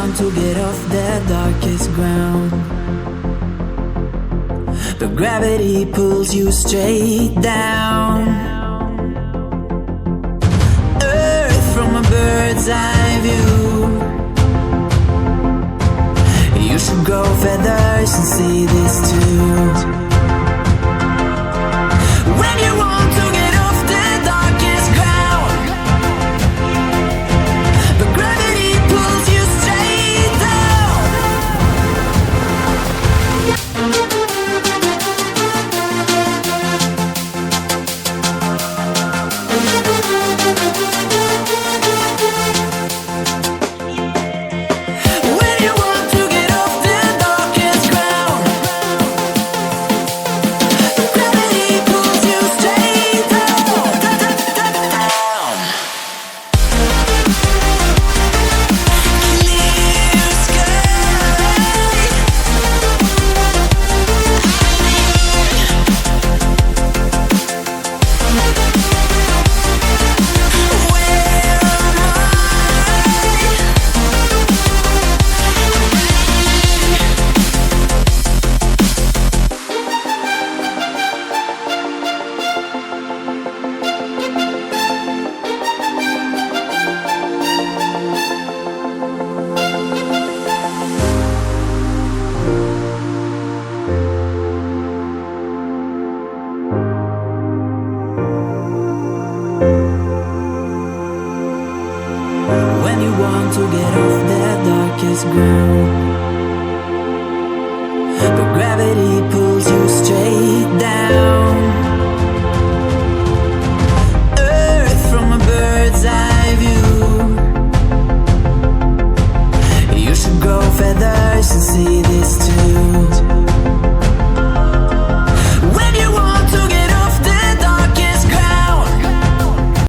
want to get off the darkest ground, but gravity pulls you straight down. Earth from a bird's eye view. You should grow feathers and see this too. When you want to get off the darkest ground, but gravity pulls you straight down. When you want to get off the darkest ground, but gravity pulls you straight down. Clear sky. When you want to get off the darkest ground, but gravity pulls you straight down. Earth from a bird's eye view. You should grow feathers and see this too.